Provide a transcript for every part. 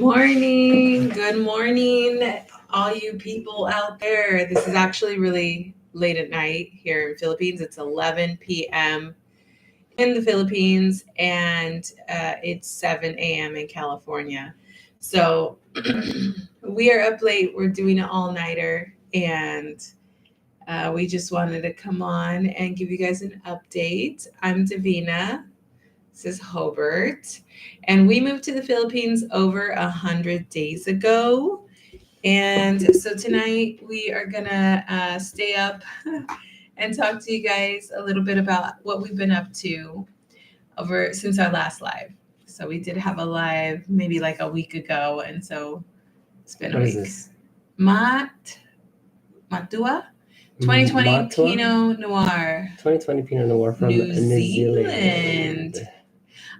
Morning. Good morning, all you people out there. This is actually really late at night here in Philippines. It's 11 p.m. in the Philippines, and it's 7 a.m. in California. So we are up late. We're doing an all-nighter, and we just wanted to come on and give you guys an update. I'm Davina. This is Hobart. And we moved to the Philippines over 100 days ago. And so tonight we are gonna stay up and talk to you guys a little bit about what we've been up to over since our last live. So we did have a live maybe like a week ago, and so it's been a What is week. this? Matua 2020 Matua? Pinot Noir. 2020 Pinot Noir from New New Zealand. Zealand.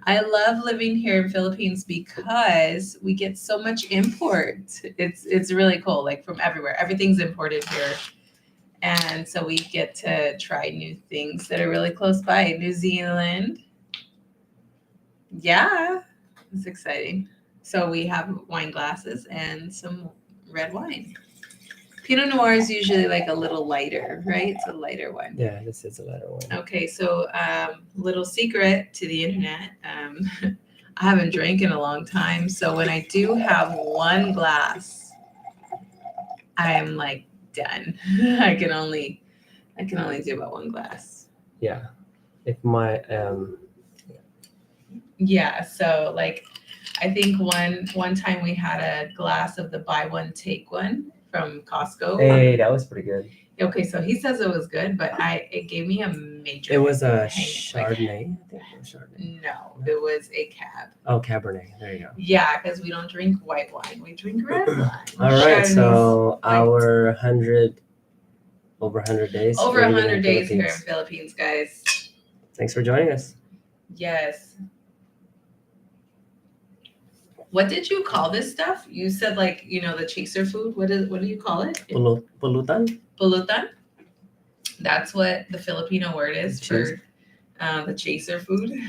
I love living here in Philippines because we get so much import. It's really cool, like from everywhere. Everything's imported here. And so we get to try new things that are really close by. New Zealand. Yeah, it's exciting. So we have wine glasses and some red wine. Pinot Noir is usually like a little lighter, right? It's a lighter one. Yeah, this is a lighter one. Okay, so little secret to the internet. I haven't drank in a long time, so when I do have one glass, I'm like done. I can only do about one glass. Yeah. If my Yeah, so like I think one time we had a glass of the buy one take one from Costco. Hey, that was pretty good. Okay, so he says it was good, but it gave me a major. It was a hang- Chardonnay. I think it was Chardonnay. No, it was a cab. Oh, Cabernet. There you go. Yeah, because we don't drink white wine, we drink red wine. All right, so Chardonnay's our 100 over 100 days. over living in 100 days here in Philippines. Philippines, guys. Thanks for joining us. Yes. What did you call this stuff? You said like, the chaser food. What do you call it? Pulutan? Pulutan. That's what the Filipino word is for the chaser food.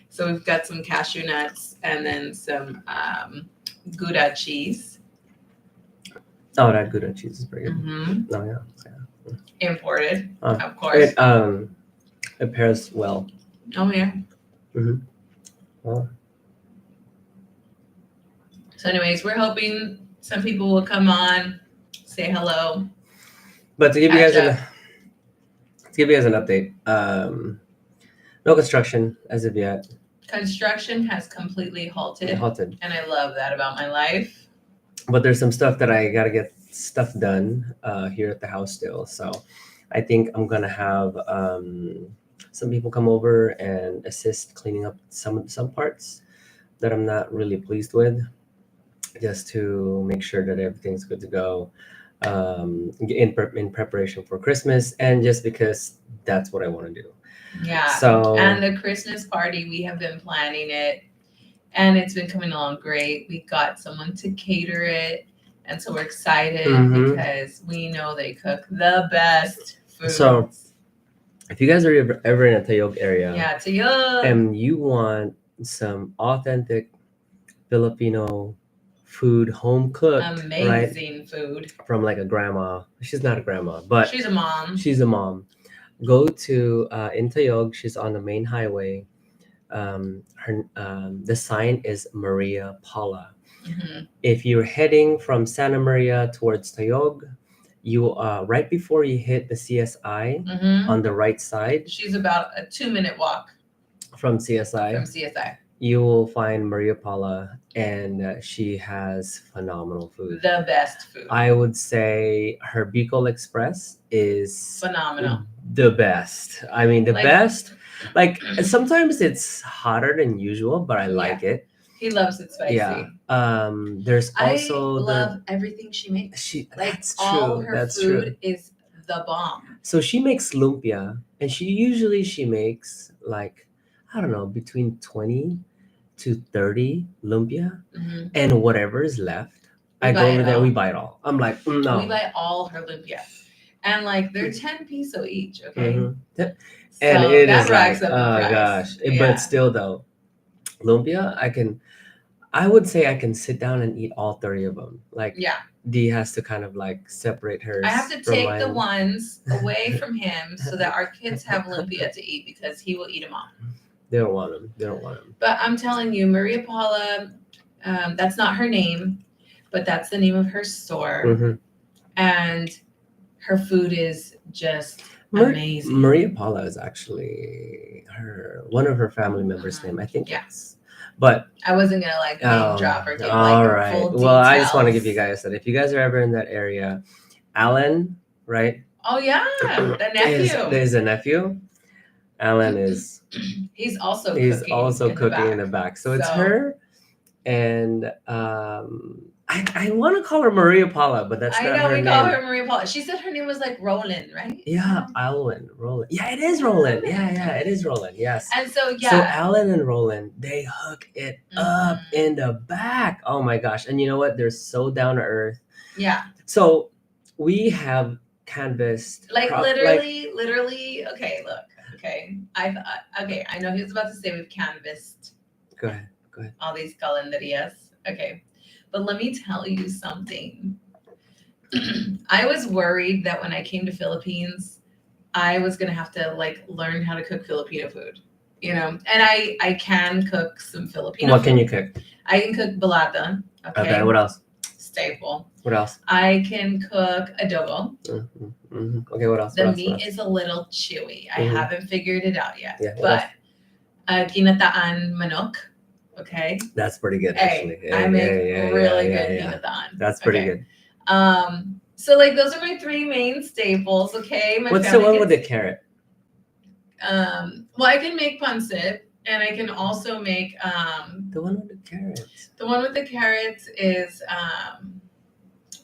So we've got some cashew nuts and then some Gouda cheese. Oh, that Gouda cheese is pretty good. Mm-hmm. Oh, yeah. Imported, of course. It pairs well. Oh, yeah. Mm-hmm. Oh. So anyways, we're hoping some people will come on, say hello. But to give you guys an update, no construction as of yet. Construction has completely halted. And I love that about my life. But there's some stuff that I gotta get stuff done here at the house still. So I think I'm gonna have some people come over and assist cleaning up some parts that I'm not really pleased with, just to make sure that everything's good to go in preparation for Christmas, and just because that's what I want to do. Yeah. So and the Christmas party, we have been planning it, and it's been coming along great. We got someone to cater it, and so we're excited because we know they cook the best food. So if you guys are ever in a Tayog area, yeah, Tayog, and you want some authentic Filipino food, home cooked, amazing food from like a grandma. She's not a grandma, but she's a mom. Go to in Tayog. She's on the main highway. The sign is Maria Paula. Mm-hmm. If you're heading from Santa Maria towards Tayog, you right before you hit the CSI on the right side. She's about a 2-minute walk from CSI. You will find Maria Paula, and she has phenomenal food. The best food. I would say her Bicol Express is phenomenal. The best. I mean, the best. Like sometimes it's hotter than usual, but I like it. He loves it spicy. Yeah. There's also I love everything she makes. That's true. All her food is the bomb. So she makes lumpia, and she makes like, I don't know, between 20 to 30 lumpia, and whatever is left, I go over there, we buy it all. I'm like, no. We buy all her lumpia. And like they're 10 peso each, okay? Yep. So and it that is racks like, up the oh price. gosh. But still though, lumpia, I would say I can sit down and eat all three of them. Like Yeah. Dee has to kind of like separate hers I have to from take the mine. ones away from him so that our kids have lumpia to eat because he will eat them all. They don't want them. They don't want them. But I'm telling you, Maria Paula, that's not her name, but that's the name of her store. Mm-hmm. And her food is just amazing. Maria Paula is actually one of her family members' name. I think Yeah. yes. But I wasn't gonna like name drop or give all like right. full details. Well, I just want to give you guys that if you guys are ever in that area, Alan, right? Oh yeah, the nephew. There's a nephew. Alan is. He's also cooking in the back. So it's her, and I want to call her Maria Paula, but that's not her name. We call her Maria Paula. She said her name was like Roland, right? Yeah, Roland. Yeah, it is Roland. Yeah, it is Roland. Yes. And so So Alan and Roland, they hook it up in the back. Oh my gosh! And you know what? They're so down to earth. Yeah. So we have canvassed literally. Okay, look. Okay, I know he was about to say we've canvassed. Go ahead. All these calendarias. Okay, but let me tell you something. I was worried that when I came to Philippines, I was gonna have to like learn how to cook Filipino food, you know. And I can cook some Filipino. What can you cook? I can cook balata. Okay. What else? Staple. What else? I can cook adobo. Okay, what else? The meat is a little chewy. I haven't figured it out yet. Yeah, but ginataan manok. Okay. That's pretty good, actually. I make really good ginataan. That's pretty good. So like those are my three main staples. Okay. What's the one with the carrot? Well, I can make pancit, and I can also make the one with the carrots. The one with the carrots is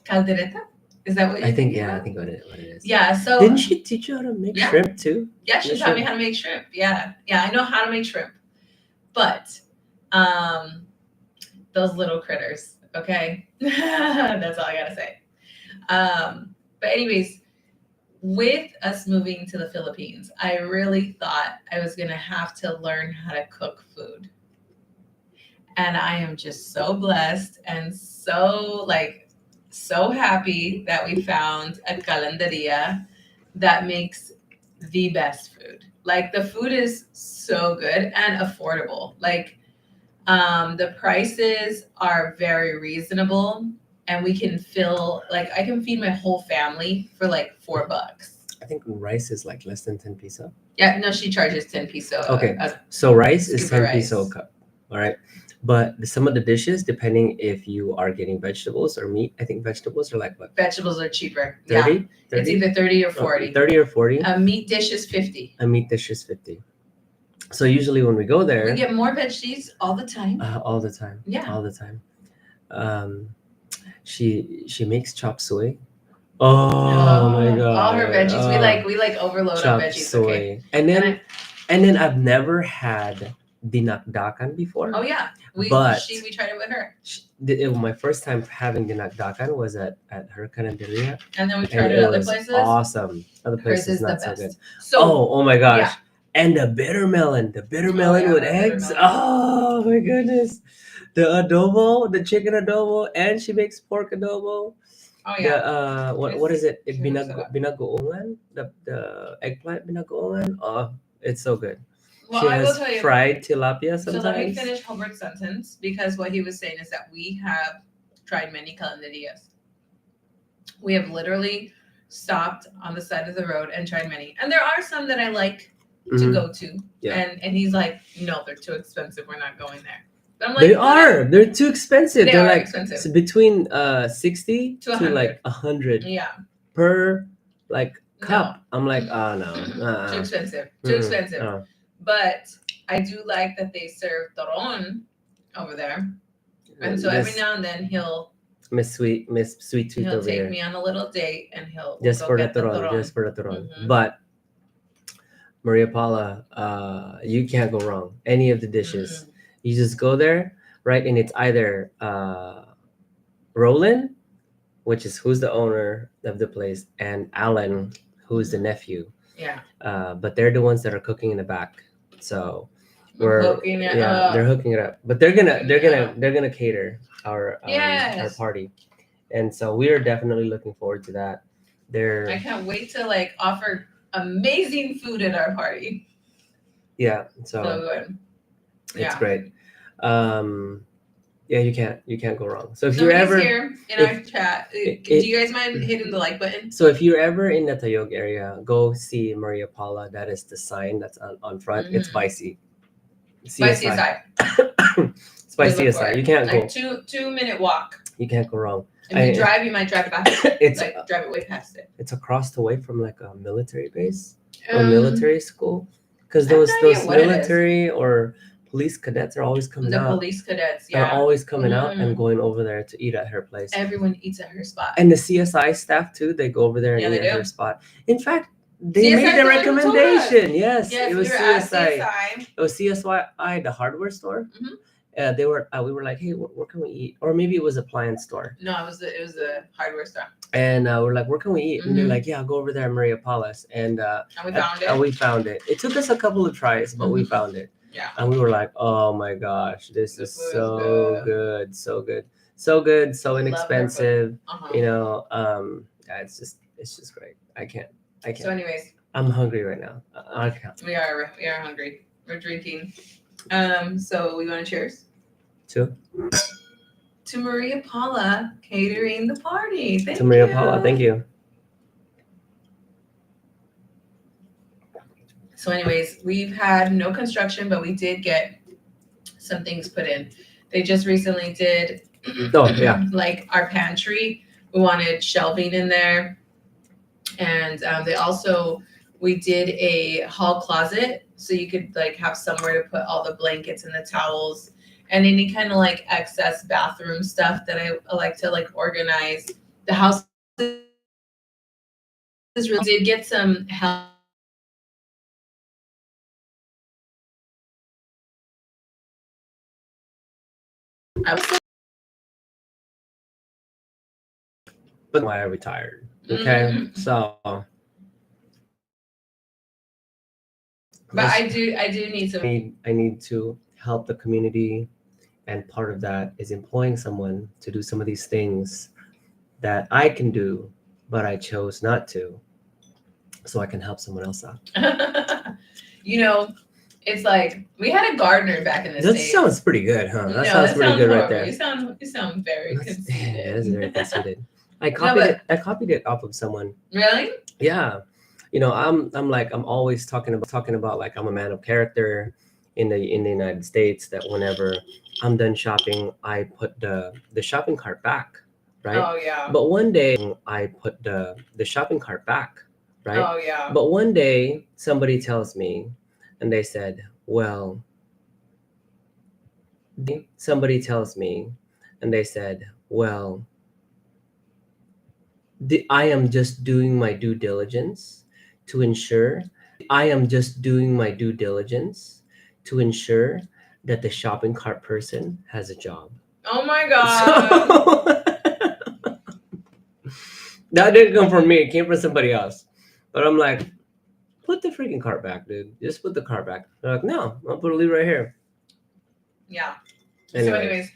caldereta. Is that what you think? Yeah, I think what it is. Yeah. So didn't she teach you how to make shrimp too? Yeah, she taught me how to make shrimp. Yeah, I know how to make shrimp, but those little critters. Okay, that's all I gotta say. But anyways, with us moving to the Philippines, I really thought I was gonna have to learn how to cook food. And I am just so blessed and so happy that we found a calendaria that makes the best food. Like the food is so good and affordable. Like the prices are very reasonable, and we can I can feed my whole family for like $4. I think rice is like less than 10 peso. Yeah, no, she charges 10 peso. Okay, so rice is 10 peso a cup. All right. But some of the dishes, depending if you are getting vegetables or meat, I think vegetables are like what? Vegetables are cheaper. 30? Yeah. 30? It's either 30 or 40. 30 or 40. A meat dish is 50. A meat dish is 50. So usually when we go there, we get more veggies all the time. All the time. Yeah. All the time. She makes chop suey. Oh my god! All her veggies. We overload our veggies. Suey. Okay. And then I've never had dinakdakan before. Oh yeah, we tried it with her. My first time having dinakdakan was at her calendaria. And then we tried it other places. Awesome. Other places not so good. So oh my gosh. Yeah. And the bitter melon with eggs. Oh my goodness. The adobo, the chicken adobo, and she makes pork adobo. Oh yeah. The what is it? Binagoongan? The eggplant binagoongan. Oh, it's so good. Well, she I has will tell you, fried tilapia sometimes. So let me finish Hubert's sentence, because what he was saying is that we have tried many calendarias. We have literally stopped on the side of the road and tried many, and there are some that I like to go to. Yeah. And he's like, no, they're too expensive. We're not going there. But I'm like, they're too expensive. They're like expensive. So between 60 to like 100. Yeah. Per like cup. No. I'm like, oh no. Too expensive. Too expensive. No. But I do like that they serve toron over there. And so every now and then he'll Miss Sweet Tooth he'll take me on a little date, and he'll just for the toron. But Maria Paula, you can't go wrong. Any of the dishes. You just go there, right? And it's either Roland, which is who's the owner of the place, and Alan, who's the nephew. Yeah. But they're the ones that are cooking in the back. So We're hooking it yeah, up. they're hooking it up, but they're Yeah. gonna cater our Yes. party, and so we are definitely looking forward to that. I They're can't wait to like offer amazing food at our party. yeah, So so good. it's Yeah. great. Yeah, you can't go wrong. So if you're Somebody's ever here in our chat. Do you guys mind hitting the like button? so if you're ever in the Tayog area, go see Maria Paula. That is the sign that's on front. It's by By CSI. It's by We look for CSI. it. You can't Like go. 2 minute walk. You can't go wrong. If you drive, you might drive past it. It's like drive it way past it. It's across the way from like a military base or military school, because those what it is. military or police cadets are always coming The out. police cadets, They're yeah. always coming out and going over there to eat at her place. Everyone eats at her spot. And the CSI staff too, they go over there and Yeah, eat they at do. her spot. In fact, they CSI made is the the one who told us. recommendation. Yes, Yes, it was we were at CSI. CSI. It was CSI, the hardware store. Mhm. They were. We were like, hey, where can we eat? Or maybe it was appliance store. No, it was a hardware store. And we're like, where can we eat? And they're like, yeah, go over there at Maria Paula's. And we found it. And we found it. It took us a couple of tries, but we found it. Yeah. And we were like, oh my gosh, this is so good, so good, so good, so inexpensive. You know, yeah, it's just great. I can't. So, anyways, I'm hungry right now. I can't. We are hungry. We're drinking. So we want to cheers to Maria Paula catering the party. Thank you. Maria Paula, thank you. So, anyways, we've had no construction, but we did get some things put in. They just recently did. Oh yeah. Like our pantry, we wanted shelving in there, and we did a hall closet, so you could like have somewhere to put all the blankets and the towels and any kind of like excess bathroom stuff that I like to like organize. The house is really did get some help. But why I retired. Okay, so. But I do need some. I need to help the community, and part of that is employing someone to do some of these things that I can do, but I chose not to, so I can help someone else out. You know, it's like we had a gardener back in the That States. Sounds pretty good, huh? That sounds pretty good horrible. right there. You sound very conceited. That is very conceited. I copied it off of someone. Really? Yeah. You know, I'm always talking about like I'm a man of character in the United States, that whenever I'm done shopping, I put the shopping cart back, right? Oh yeah. But one day I put the shopping cart back, right? Oh yeah. But one day somebody tells me, and they said, well, somebody tells me, and they said, well, I am just doing my due diligence to ensure that the shopping cart person has a job. Oh my god. So, that didn't come from me, it came from somebody else. But I'm like, put the freaking cart back, dude. Just put the cart back. They're like, no, I'll put it right here. Yeah. Anyways.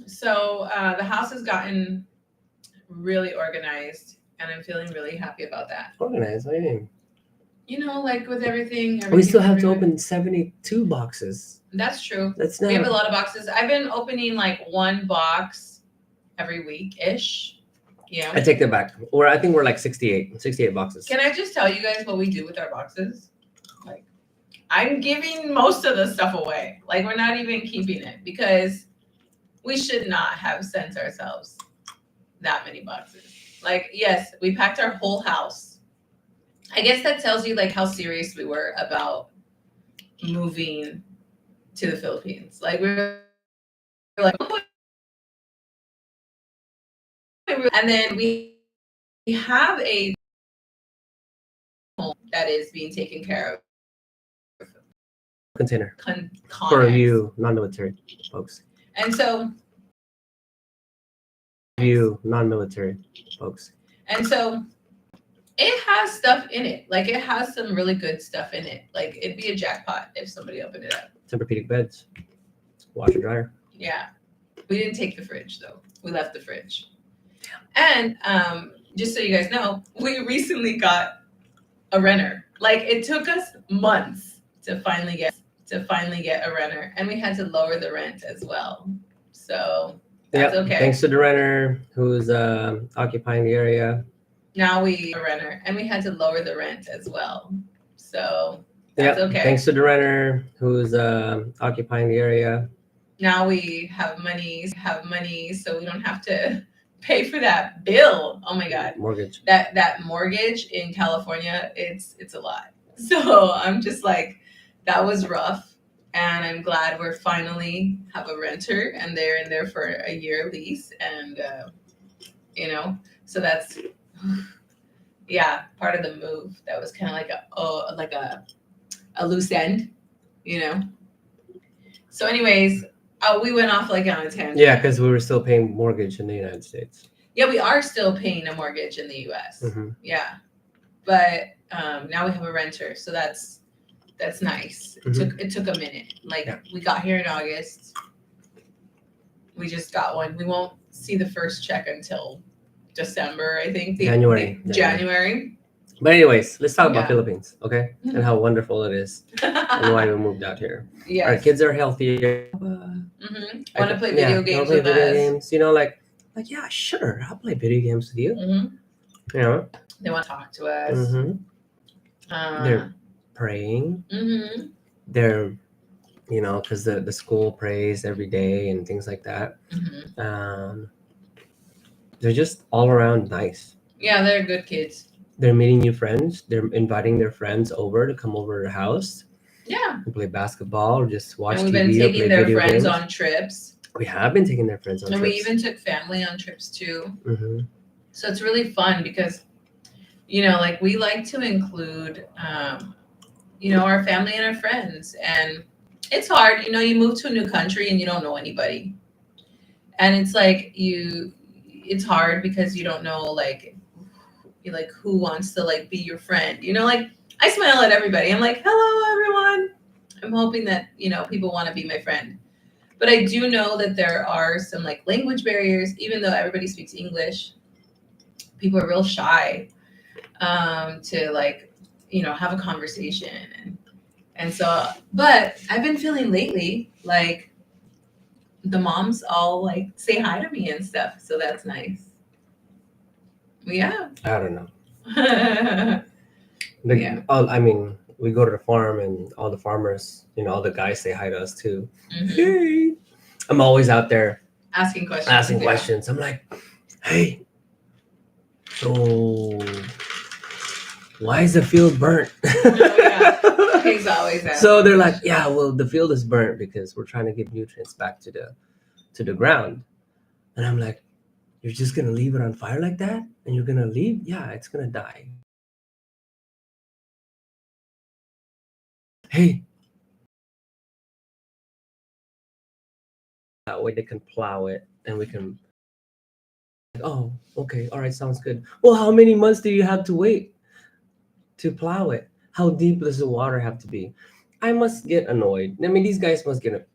So the house has gotten really organized, and I'm feeling really happy about that. Organized? What do you mean? You know, like with everything we still have to open 72 boxes. That's true. That's not. We have a lot of boxes. I've been opening like one box every week-ish. Yeah. I take that back. I think we're like 68 boxes. Can I just tell you guys what we do with our boxes? Like, I'm giving most of the stuff away. Like, we're not even keeping it, because we should not have sent ourselves that many boxes. Like, yes, we packed our whole house. I guess that tells you like how serious we were about moving to the Philippines. Like, we're like, and then we have a home that is being taken care of. Container for you non-military folks. And so it has stuff in it. Like it has some really good stuff in it. Like it'd be a jackpot if somebody opened it up. Tempur-Pedic beds, washer dryer. Yeah. We didn't take the fridge though. We left the fridge. And just so you guys know, we recently got a renter. Like it took us months to finally get a renter, and we had to lower the rent as well. So that's okay. Thanks to the renter who's occupying the area. Now we a renter, and we had to lower the rent as well. So that's okay. Thanks to the renter who's occupying the area. Now we have money, so we don't have to pay for that bill. Oh my God, mortgage. That mortgage in California, it's a lot. So I'm just like, that was rough, and I'm glad we're finally have a renter, and they're in there for a year lease, and so that's part of the move. That was kind of like a loose end, So, anyways. We went off like on a tangent. Yeah, because we were still paying mortgage in the United States. Yeah, we are still paying a mortgage in the U.S. Mm-hmm. Yeah, but now we have a renter, so that's nice. It took a minute. We got here in August. We just got one. We won't see the first check until December, I think. January. But anyways, let's talk about Philippines, okay? And how wonderful it is, and why we moved out here. Yes. Our kids are healthier. Want to play video games with us? Yeah, sure, I'll play video games with you. Mm-hmm. They want to talk to us. Mm-hmm. They're praying. Mm-hmm. They're, because the school prays every day and things like that. Mm-hmm. They're just all around nice. Yeah, they're good kids. They're meeting new friends. They're inviting their friends over to come over to their house. Yeah. And play basketball or just watch TV. And we've been taking their friends on trips. We have been taking their friends on trips. And we even took family on trips too. Mm-hmm. So it's really fun because, we like to include, our family and our friends. And it's hard, you move to a new country and you don't know anybody. And it's like it's hard because you don't know, who wants to be your friend. I smile at everybody. I'm like, hello, everyone. I'm hoping that, people want to be my friend. But I do know that there are some language barriers, even though everybody speaks English. People are real shy to have a conversation. And so, but I've been feeling lately the moms all say hi to me and stuff. So that's nice. Yeah. I don't know. We go to the farm and all the farmers, all the guys say hi to us too. Mm-hmm. Hey. I'm always out there asking questions. I'm like, hey, so why is the field burnt? Oh, yeah. He's always asking. So they're like, yeah, well, the field is burnt because we're trying to get nutrients back to the ground. And I'm like, you're just going to leave it on fire like that? And you're going to leave? Yeah, it's going to die. Hey. That way they can plow it and we can. Oh, okay. All right. Sounds good. Well, how many months do you have to wait to plow it? How deep does the water have to be? I must get annoyed. I mean, these guys must get annoyed.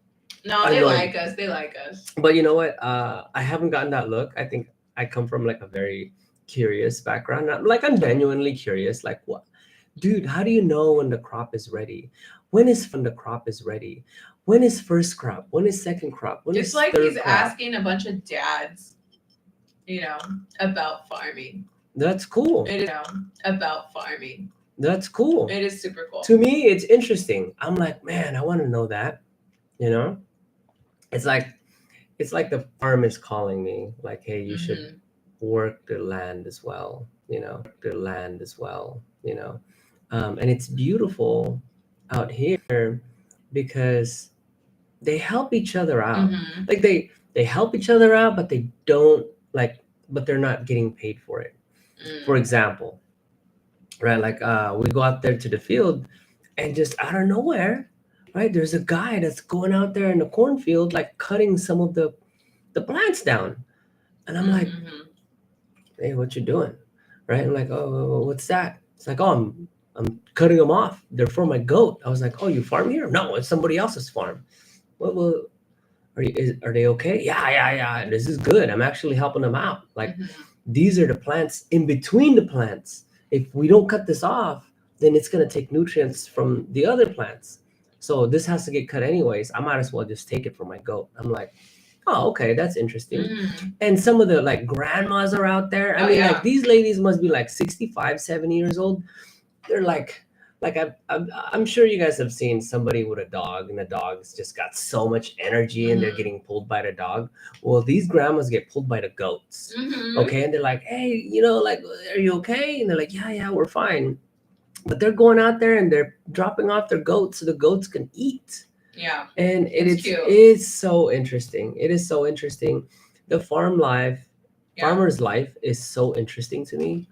No, they like us. They like us. But you know what? I haven't gotten that look. I think I come from a very curious background. I'm genuinely curious. What? Dude, how do you know when the crop is ready? When the crop is ready? When is first crop? When is second crop? When it's is like third he's crop? Asking a bunch of dads, about farming. That's cool. About farming. That's cool. It is super cool. To me, it's interesting. I'm like, man, I want to know that. It's like the farm is calling me. Hey, you should work the land as well. And it's beautiful out here because they help each other out. Mm-hmm. They help each other out, but they don't but they're not getting paid for it. For example, right? We go out there to the field and just out of nowhere, right? There's a guy that's going out there in the cornfield, cutting some of the plants down. And I'm like, hey, what you doing? right? I'm like, oh, what's that? It's like, oh, I'm cutting them off. They're for my goat. I was like, oh, you farm here? No, it's somebody else's farm. Well, are they okay? Yeah. This is good. I'm actually helping them out. Like, these are the plants in between the plants. If we don't cut this off, then it's gonna take nutrients from the other plants. So this has to get cut anyways. I might as well just take it for my goat. I'm like, oh, okay, that's interesting. And some of the like grandmas are out there. I mean, like these ladies must be like 65, 70 years old. They're like I'm sure you guys have seen somebody with a dog, and the dog's just got so much energy, and they're getting pulled by the dog. Well, these grandmas get pulled by the goats. Okay, and they're like, hey, like, are you okay? And they're like, yeah, we're fine. But they're going out there and they're dropping off their goats so the goats can eat. Yeah. And It's cute. it's so interesting. It is so interesting. The farmer's life is so interesting to me.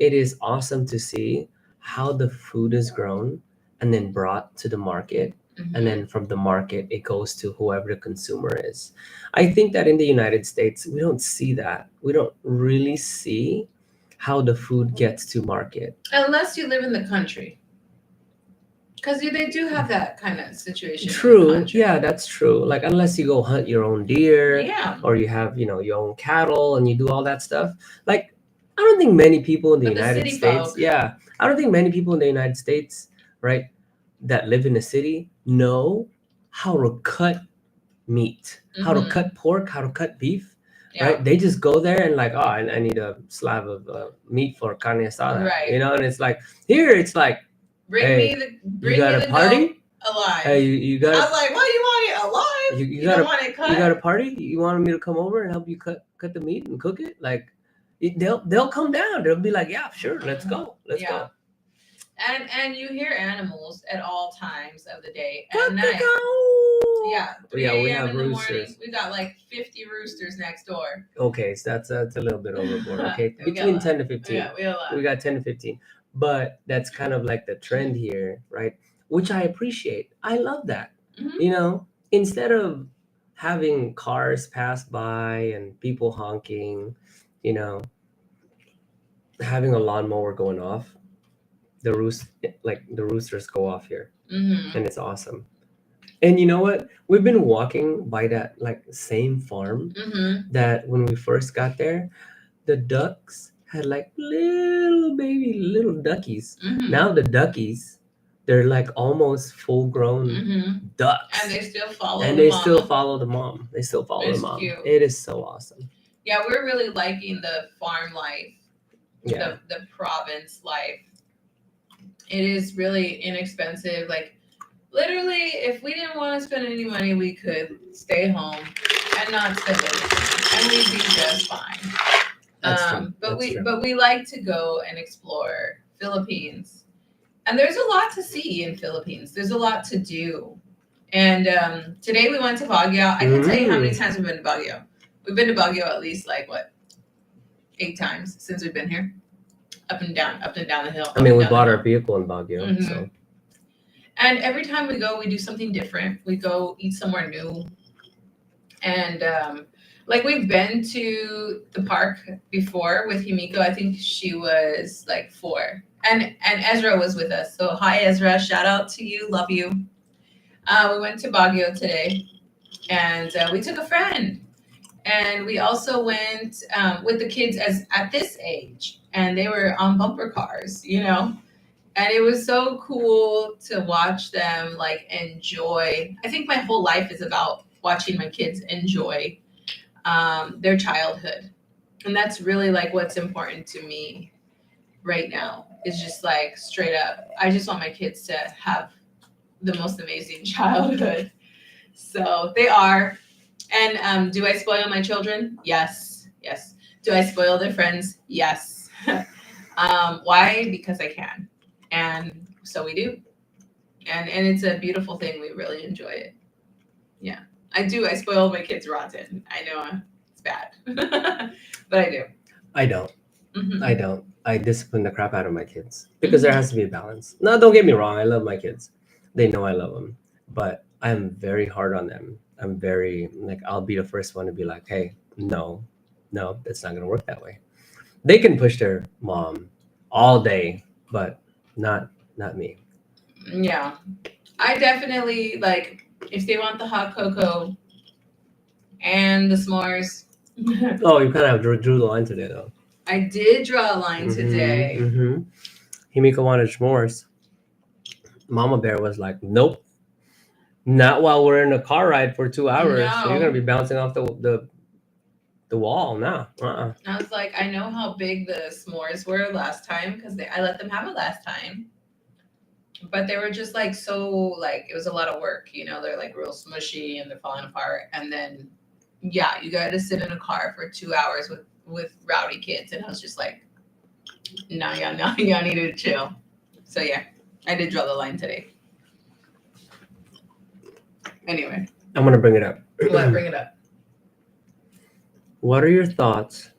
It is awesome to see how the food is grown and then brought to the market. And then from the market, it goes to whoever the consumer is. I think that in the United States, we don't see that. We don't really see how the food gets to market. Unless you live in the country. Because they do have that kind of situation. True. Yeah, that's true. Like, unless you go hunt your own deer, Yeah. or you have, your own cattle and you do all that stuff. Like, I don't think many people in the United States, I don't think many people in the United States, right, that live in a city know how to cut meat, how to cut pork, how to cut beef. Right? They just go there and like, oh, I need a slab of meat for carne asada. Right. And it's like, here, it's like, bring me the party alive. Hey, you got. I was like, "What, you want it alive? You don't want it cut? You got a party? You wanted me to come over and help you cut the meat and cook it? Like, they'll come down. They'll be like, yeah, sure, let's go, let's go." And you hear animals at all times of the day and night. Yeah, 3 we a.m. have in the roosters. morning. We got like 50 roosters next door. Okay, so that's a little bit overboard. Okay, between 10 to 15. Yeah, we got 10 to 15, but that's kind of like the trend here, right? Which I appreciate. I love that. Instead of having cars pass by and people honking, having a lawnmower going off, the roosters go off here, and it's awesome. And you know what? We've been walking by that like same farm that when we first got there, the ducks had like little duckies. Now the duckies, they're like almost full grown ducks. And they still follow the mom. They still follow the mom. Cute. It is so awesome. Yeah, we're really liking the farm life. Yeah. The province life. It is really inexpensive. Like, literally, if we didn't want to spend any money, we could stay home and not spend anything, and we'd be just fine. But we like to go and explore Philippines, and there's a lot to see in Philippines. There's a lot to do, and today we went to Baguio. I can tell you how many times we've been to Baguio. We've been to Baguio at least 8 times since we've been here, up and down the hill. I mean, we bought our vehicle in Baguio, so. And every time we go, we do something different. We go eat somewhere new. And we've been to the park before with Himiko. I think she was 4. And Ezra was with us. So hi, Ezra. Shout out to you. Love you. We went to Baguio today. And we took a friend. And we also went with the kids at this age. And they were on bumper cars, And it was so cool to watch them enjoy. I think my whole life is about watching my kids enjoy their childhood. And that's really what's important to me right now is just straight up. I just want my kids to have the most amazing childhood. So they are. And do I spoil my children? Yes. Do I spoil their friends? Yes. Why? Because I can. And so we do. And it's a beautiful thing. We really enjoy it. Yeah. I do. I spoil my kids rotten. I know it's bad. But I do. I don't. I don't. I discipline the crap out of my kids because there has to be a balance. No, don't get me wrong. I love my kids. They know I love them. But I'm very hard on them. I'm very I'll be the first one to be like, hey, no, that's not going to work that way. They can push their mom all day, but not me. Yeah. I definitely like if they want the hot cocoa and the s'mores. Oh, you kind of drew the line today, though. I did draw a line today. Mm-hmm. Himiko wanted s'mores. Mama Bear was like, nope, not while we're in a car ride for 2 hours. So you're gonna be No. bouncing off the wall now. I was like, I know how big the s'mores were last time because I let them have it last time. But they were just like so like it was a lot of work, you know, they're like real smushy and they're falling apart. And then yeah, you got to sit in a car for 2 hours with rowdy kids, and I was just like, no, y'all need to chill. So yeah, I did draw the line today. Anyway, I'm gonna bring it up. what? Bring it up. What are your thoughts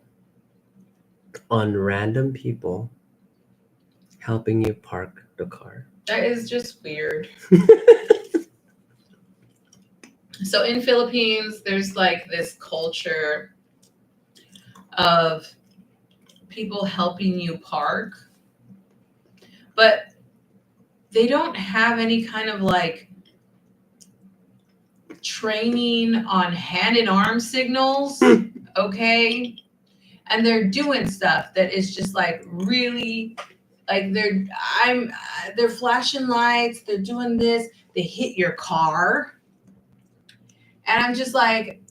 on random people helping you park the car? That is just weird. So in Philippines, there's like this culture of people helping you park, but they don't have any kind of like training on hand and arm signals, okay? And they're doing stuff that is just like really like they're flashing lights, they're doing this, they hit your car. And I'm just like,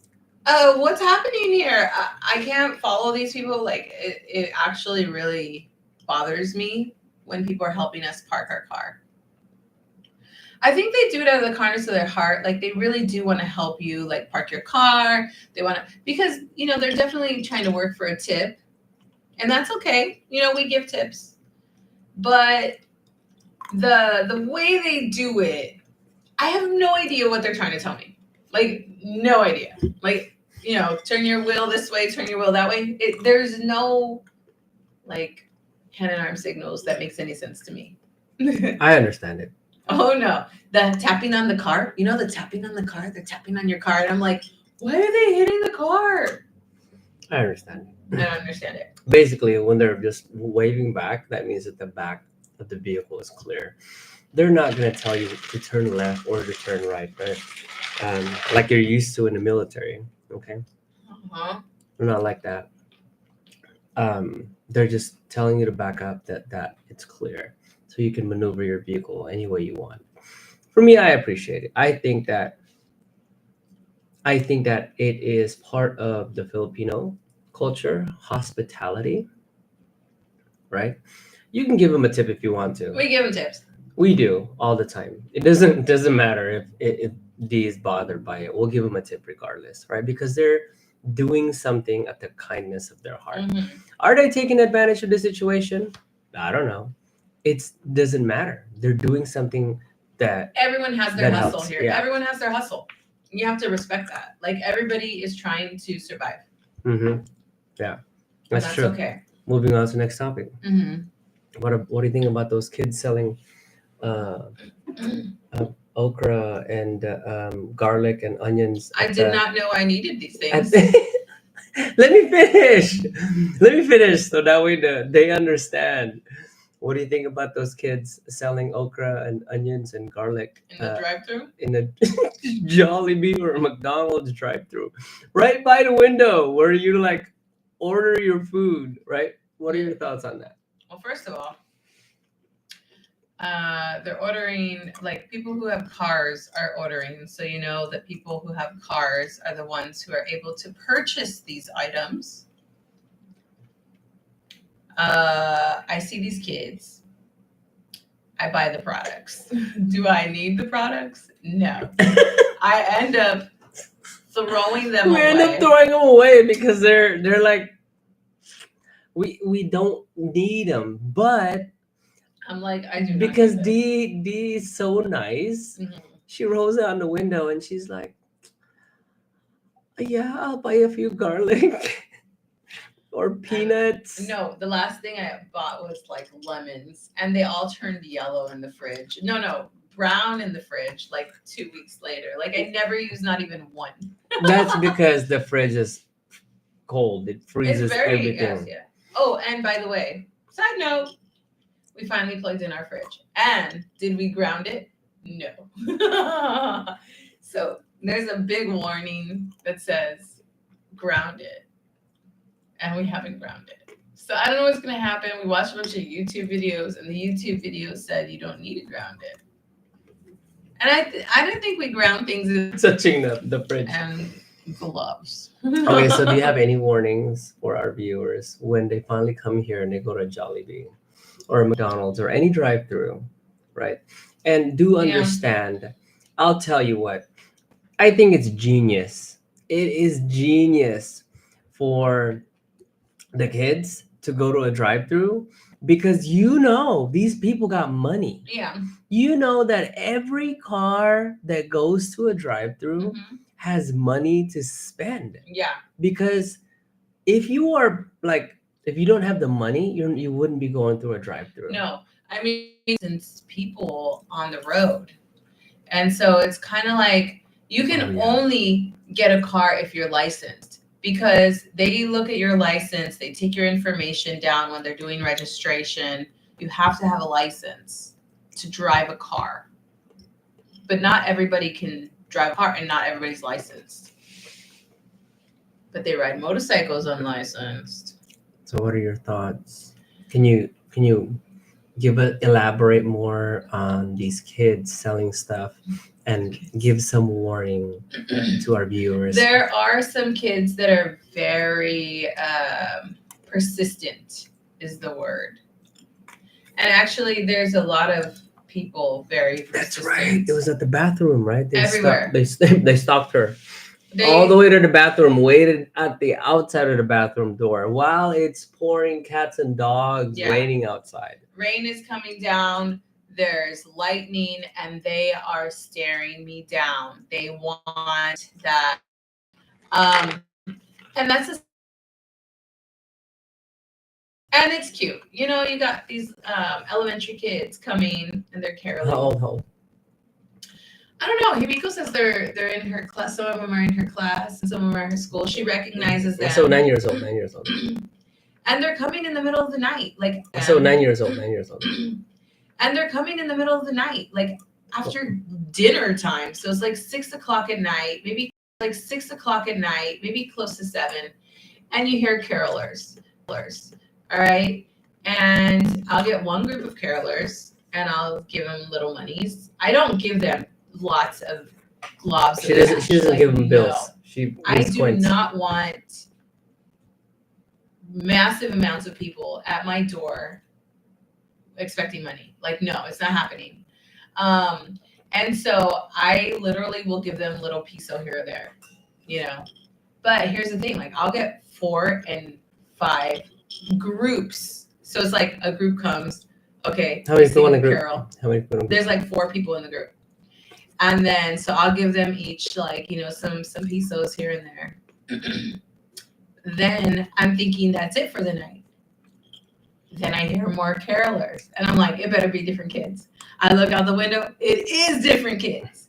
oh, what's happening here? I can't follow these people. Like it actually really bothers me when people are helping us park our car. I think they do it out of the kindness of their heart. Like they really do want to help you, like park your car. They want to because you know they're definitely trying to work for a tip, and that's okay. You know we give tips, but the way they do it, I have no idea what they're trying to tell me. Like no idea. Like you know, turn your wheel this way, turn your wheel that way. There's no like hand and arm signals that makes any sense to me. I understand it. Oh no, the tapping on the car. You know the tapping on the car. They're tapping on your car, and I'm like, why are they hitting the car? I understand it. I don't understand it. Basically, when they're just waving back, that means that the back of the vehicle is clear. They're not going to tell you to turn left or to turn right, right? Like you're used to in the military. Okay, Uh-huh. they're not like that. They're just telling you to back up that it's clear, so you can maneuver your vehicle any way you want. For me, I appreciate it. I think that it is part of the Filipino culture, hospitality, right? You can give them a tip if you want to. We give them tips. We do all the time. It doesn't matter if D is bothered by it. We'll give them a tip regardless, right? Because they're doing something at the kindness of their heart. Mm-hmm. Are they taking advantage of the situation? I don't know. It doesn't matter. They're doing something that Everyone has their that hustle helps, here. yeah. Everyone has their hustle. You have to respect that. Like everybody is trying to survive. Mm-hmm. Yeah, And that's true. okay. Moving on to the next topic. Mm-hmm. What do you think about those kids selling okra and garlic and onions? I did not know I needed these things. Let me finish. Let me finish so that way they understand. What do you think about those kids selling okra and onions and garlic In the drive-thru? in a Jollibee or a McDonald's drive-thru, right by the window where you like order your food, right? What are your thoughts on that? Well, first of all, they're ordering, like people who have cars are ordering. So you know that people who have cars are the ones who are able to purchase these items. I see these kids. I buy the products. Do I need the products? No. I end up throwing them away. We end up throwing them away because they're like we don't need them, but I'm like, I do not because need D is so nice. them. Mhm. She rolls out the window and she's like, yeah, I'll buy a few garlic or peanuts. No, the last thing I bought was like lemons, and they all turned yellow in the fridge. No, brown in the fridge like 2 weeks later. Like I never used not even one. That's because the fridge is cold. It freezes It's very everything. yes, yeah. Oh, and by the way, side note, we finally plugged in our fridge. And did we ground it? No. So there's a big warning that says ground it, and we haven't ground it. So I don't know what's gonna happen. We watched a bunch of YouTube videos, and the YouTube video said you don't need to ground it. And I don't think we ground things in Touching the fridge. and gloves. Okay, so do you have any warnings for our viewers when they finally come here and they go to a Jollibee or a McDonald's or any drive-through, right? And do Yeah. understand, I'll tell you what, I think it's genius. It is genius for the kids to go to a drive-through because you know these people got money. Yeah. You know that every car that goes to a drive-through has money to spend. Yeah. Because if you are like, if you don't have the money, you wouldn't be going through a drive-through. No, I mean, since people on the road, and so it's kind of like you can only get a car if you're licensed, because they look at your license, they take your information down when they're doing registration. You have to have a license to drive a car, but not everybody can drive a car, and not everybody's licensed. But they ride motorcycles unlicensed. So what are your thoughts? Can you elaborate more on these kids selling stuff and give some warning to our viewers? There are some kids that are very persistent, is the word. And actually, there's a lot of people very persistent. That's right. It was at the bathroom, right? Everywhere. They stalked her. All the way to the bathroom, waited at the outside of the bathroom door while it's pouring cats and dogs, raining outside. Rain is coming down. There's lightning, and they are staring me down. They want that. And that's and it's cute. You know, you got these elementary kids coming, and they're caroling. How old? I don't know. Himiko says they're in her class. Some of them are in her class, and some of them are in her school. She recognizes them. So 9 years old. 9 years old. And they're coming in the middle of the night, like. So 9 years old. 9 years old. And they're coming in the middle of the night, like after dinner time. So it's like 6 o'clock at night, maybe like 6 o'clock at night, maybe close to 7, and you hear carolers. All right, and I'll get one group of carolers, and I'll give them little monies. I don't give them lots of globs. She doesn't give them bills. No. I do not want massive amounts of people at my door expecting money. Like, no, it's not happening. And so I literally will give them little piso here or there, you know. But here's the thing, like I'll get 4 and 5 groups. So it's like a group comes, okay. How many people in a group? Carol. How many people in a group? There's like 4 people in the group. And then so I'll give them each like, you know, some pesos here and there. Then I'm thinking that's it for the night. Then I hear more carolers, and I'm like, it better be different kids. I look out the window, it is different kids.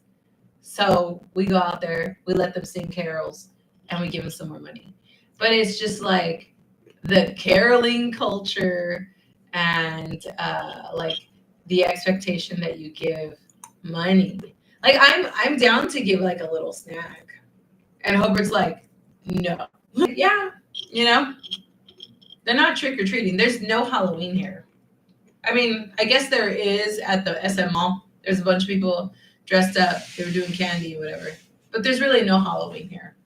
So we go out there, we let them sing carols, and we give them some more money. But it's just like the caroling culture and like the expectation that you give money. Like I'm down to give like a little snack, and Hubert's like, no. Yeah, you know. They're not trick-or-treating. There's no Halloween here. I mean, I guess there is at the SM Mall. There's a bunch of people dressed up. They were doing candy or whatever. But there's really no Halloween here.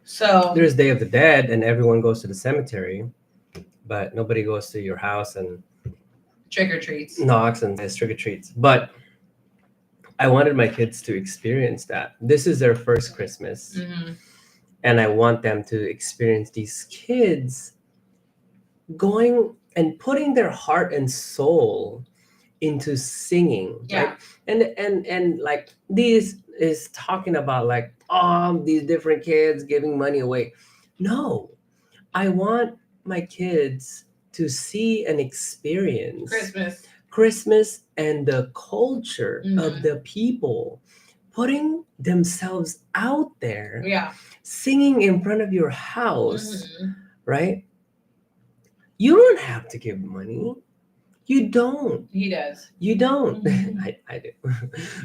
So there's Day of the Dead, and everyone goes to the cemetery, but nobody goes to your house and trick-or-treats. Knocks and says trick-or-treats. But I wanted my kids to experience that. This is their first Christmas. Mm-hmm. And I want them to experience these kids going and putting their heart and soul into singing. Yeah. Right? And like this is talking about like these different kids giving money away. No, I want my kids to see and experience Christmas and the culture of the people putting themselves out there, singing in front of your house, right? You don't have to give money. You don't. He does. You don't. Mhm. I do.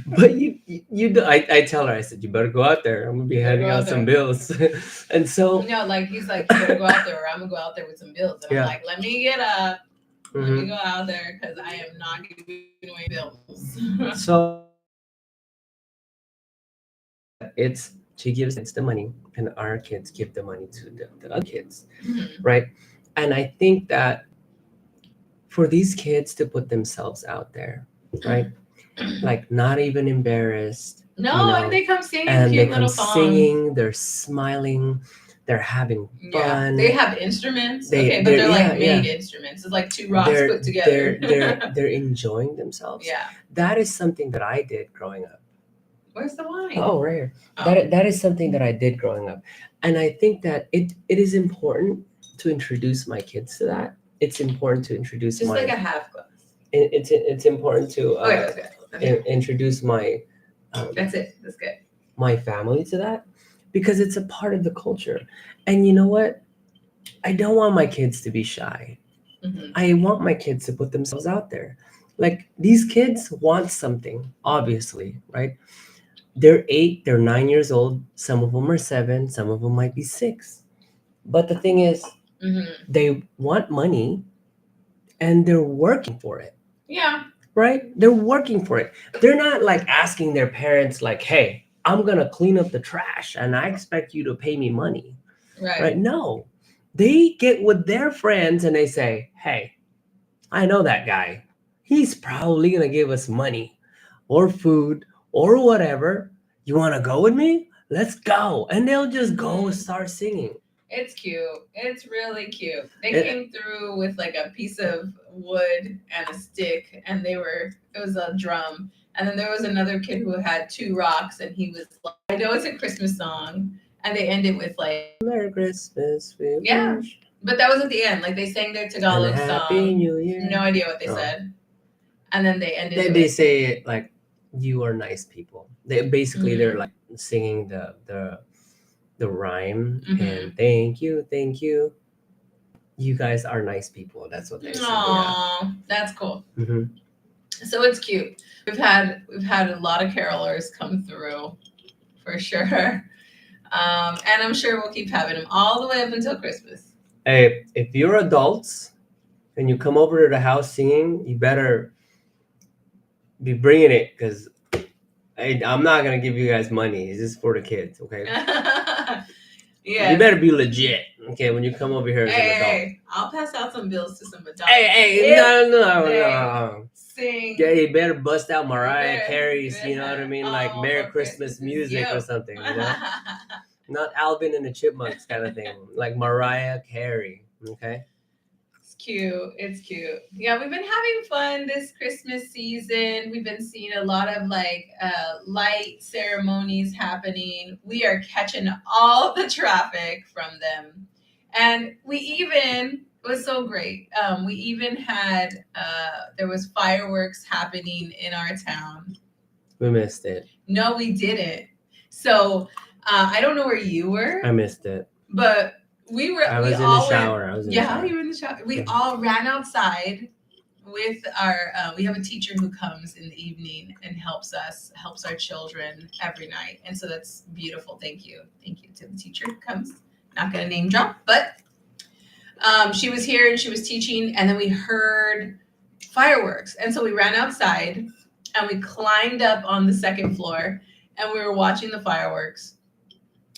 But you do. I tell her, I said, you better go out there. I'm gonna be You better handing go out out some there. bills. And so No, like he's like, you better go out there, or I'm gonna go out there with some bills. And I'm yeah. like, let me get up, let me Hmm. go out there, because I am not giving away bills. So it's she gives kids the money, and our kids give the money to the other kids, Mhm. right? And I think that for these kids to put themselves out there, right? Like not even embarrassed, No, and they come singing and they cute come little songs. singing, they're smiling, they're having Yeah, fun. they have instruments. They Okay, but they're they're yeah, like yeah. made instruments. It's like two rocks They're put together. they're enjoying themselves. Yeah. That is something that I did growing up. Where's the wine? Oh, right here. Oh. That is something that I did growing up, and I think that it is important to introduce my kids to that. It's important to introduce Just my. like a half glass. It's important to Okay, that's good. Okay. introduce my That's it. That's good. my family to that, because it's a part of the culture. And you know what? I don't want my kids to be shy. Mhm. I want my kids to put themselves out there. Like these kids want something, obviously, right? They're 8, they're 9 years old. Some of them are 7, some of them might be 6. But the thing is, Mhm. they want money and they're working for it, Yeah. right? They're working for it. They're not like asking their parents, like, hey, I'm gonna clean up the trash and I expect you to pay me money, Right. right? No, they get with their friends and they say, hey, I know that guy. He's probably gonna give us money or food or whatever. You wanna go with me? Let's go. And they'll just go and start singing. It's cute. It's really cute. They It- came through with like a piece of wood and a stick, and it was a drum. And then there was another kid who had 2 rocks, and he was like, I know it's a Christmas song. And they end it with like, Merry Christmas, we yeah. wish, But that was at the end. Like they sang their and Tagalog Happy song. New Year. No idea what they Oh. said. And then they ended They, it they with, say it like, you are nice people. They basically they're Mhm. like singing the rhyme, Mhm. and thank you. You guys are nice people. That's what they say. Yeah. Aw, that's cool. Hmm. So it's cute. We've had a lot of carolers come through, for sure. And I'm sure we'll keep having them all the way up until Christmas. Hey, if you're adults and you come over to the house singing, you better be bringing it, because I'm not gonna give you guys money. It's just for the kids, okay? Yeah. You better be legit, okay? When you come over here as an adult. Hey, I'll pass out some bills to some adults. Hey, If no. they sing. Yeah, you better bust out Mariah better- Carey's, you know what I mean? Like Oh, Merry for Christmas is music you. or something, you know? Not Alvin and the Chipmunks kind of thing. Like Mariah Carey, okay? It's cute. It's cute. Yeah, we've been having fun this Christmas season. We've been seeing a lot of like light ceremonies happening. We are catching all the traffic from them. And we even, it was so great. We even had, there was fireworks happening in our town. We missed it. No, we didn't. So I don't know where you were. I missed it. But we were. I was in the shower. I was in the shower. You were in the shower. We all ran outside with our. We have a teacher who comes in the evening and helps our children every night, and so that's beautiful. Thank you to the teacher who comes. Not gonna name drop, but she was here and she was teaching, and then we heard fireworks, and so we ran outside and we climbed up on the second floor, and we were watching the fireworks,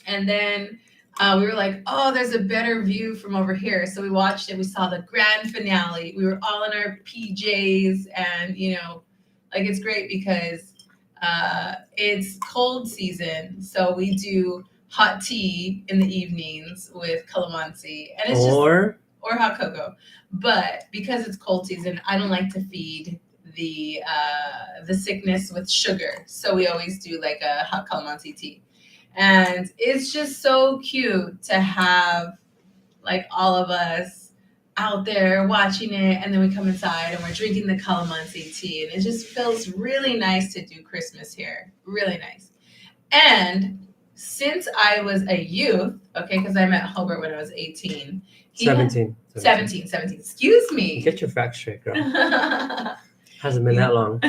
and then. We were like, oh, there's a better view from over here. So we watched it. We saw the grand finale. We were all in our PJs, and like it's great because it's cold season. So we do hot tea in the evenings with calamansi, and it's or hot cocoa. But because it's cold season, I don't like to feed the sickness with sugar. So we always do like a hot calamansi tea. And it's just so cute to have like all of us out there watching it, and then we come inside and we're drinking the calamansi tea, and it just feels really nice to do Christmas here. Really nice. And since I was a youth, okay, because I met Hobart when I was 18. He had 17. 17, excuse me. Get your facts straight, girl. Hasn't been that long.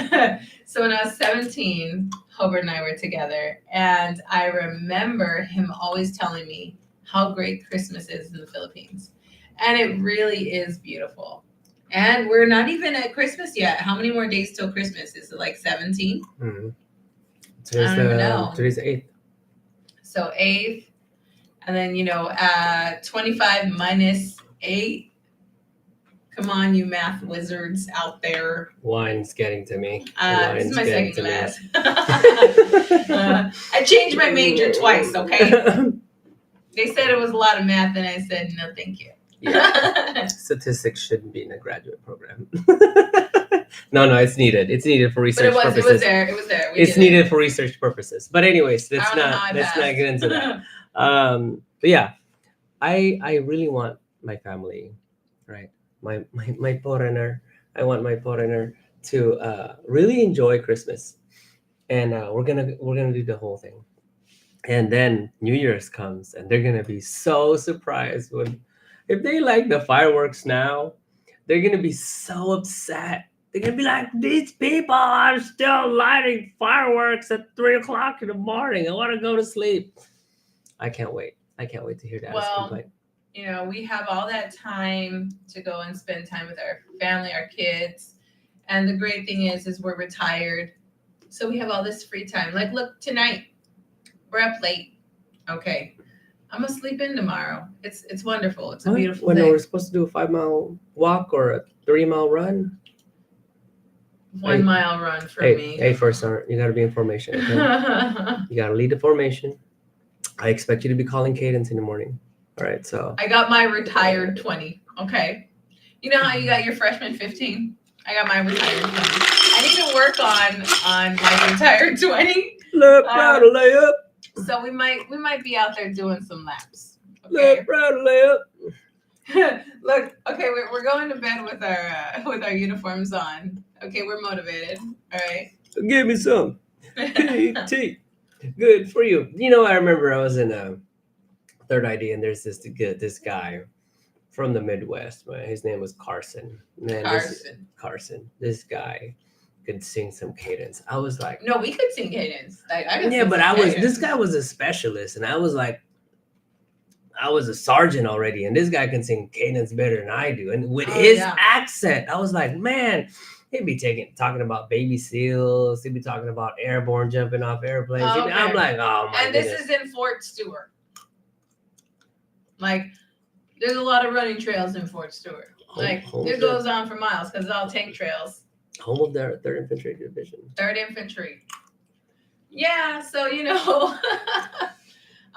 So when I was 17, Hobart and I were together, and I remember him always telling me how great Christmas is in the Philippines. And it really is beautiful. And we're not even at Christmas yet. How many more days till Christmas? Is it like 17? Mm-hmm. I don't even know. Today's the 8th. So 8th, and then 25 minus 8. Come on, you math wizards out there. Wine's getting to me. This is my second class. I changed my major twice, okay? They said it was a lot of math, and I said, no, thank you. Yeah. Statistics shouldn't be in a graduate program. No, it's needed. It's needed for research purposes. It was there. It's needed for research purposes. But anyways, let's not get into that. But yeah, I really want my family, right? My foreigner. I want my foreigner to really enjoy Christmas, and we're gonna do the whole thing. And then New Year's comes, and they're gonna be so surprised if they like the fireworks now. They're gonna be so upset. They're gonna be like, these people are still lighting fireworks at 3 o'clock in the morning. I want to go to sleep. I can't wait. I can't wait to hear that complaint. We have all that time to go and spend time with our family, our kids. And the great thing is we're retired. So we have all this free time. Like, look, tonight, we're up late. Okay. I'm going to sleep in tomorrow. It's wonderful. It's a beautiful thing. When we're supposed to do a 5-mile walk or a 3-mile run. 1 mile run for me. Hey, first, you got to be in formation. Okay? You got to lead the formation. I expect you to be calling cadence in the morning. All right, so. I got my retired 20. Okay. You know how you got your freshman 15? I got my retired 20. I need to work on my retired 20. Left, right, or lay up. So we might be out there doing some laps. Okay? Left, right, or lay up. Look, okay, we're going to bed with our uniforms on. Okay, we're motivated. All right. Give me some. PT. Good for you. I remember I was in Third ID, and there's this guy from the Midwest. Man, his name was Carson. Man, Carson. This guy could sing some cadence. I was like, no, we could sing cadence. This guy was a specialist, and I was like, I was a sergeant already, and this guy can sing cadence better than I do. And with his accent, I was like, man, he'd be talking about baby seals. He'd be talking about airborne jumping off airplanes. Okay. I'm like, oh my goodness. This is in Fort Stewart. Like, there's a lot of running trails in Fort Stewart. It goes on for miles because it's all tank trails. Home of their 3rd Infantry Division. 3rd Infantry. Yeah, so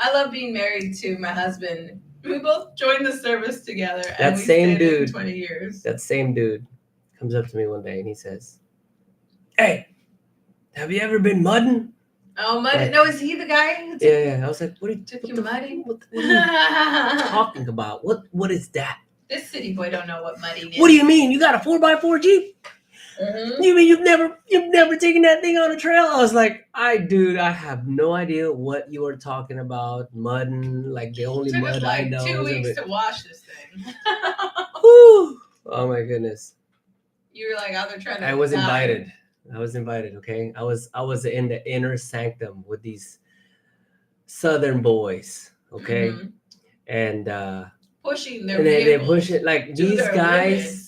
I love being married to my husband. We both joined the service together. That same dude. 20 years. That same dude comes up to me one day and he says, "Hey, have you ever been mudding?" Oh, mudding? No, is he the guy? Yeah. I was like, "What are you mudding? What are you talking about? What is that?" This city boy don't know what mudding is. What do you mean? You got a 4x4 Jeep? Mm-hmm. You mean you've never taken that thing on a trail? I was like, I have no idea what you are talking about. Mudding, like the only Took mud us like I know. 2 weeks to wash this thing. Whew. Oh my goodness. You were like out there trying to. I was invited. Okay. I was in the inner sanctum with these Southern boys. Okay, mm-hmm. and pushing their. They push it like these guys. Limits.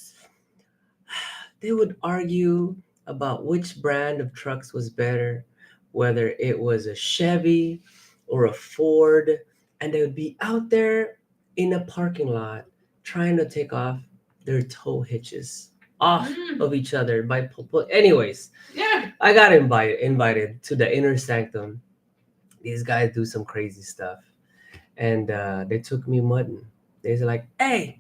They would argue about which brand of trucks was better, whether it was a Chevy or a Ford, and they would be out there in a parking lot trying to take off their tow hitches off of each other by anyways. Yeah. I got invited to the inner sanctum. These guys do some crazy stuff, and they took me mudding. They were like, "Hey,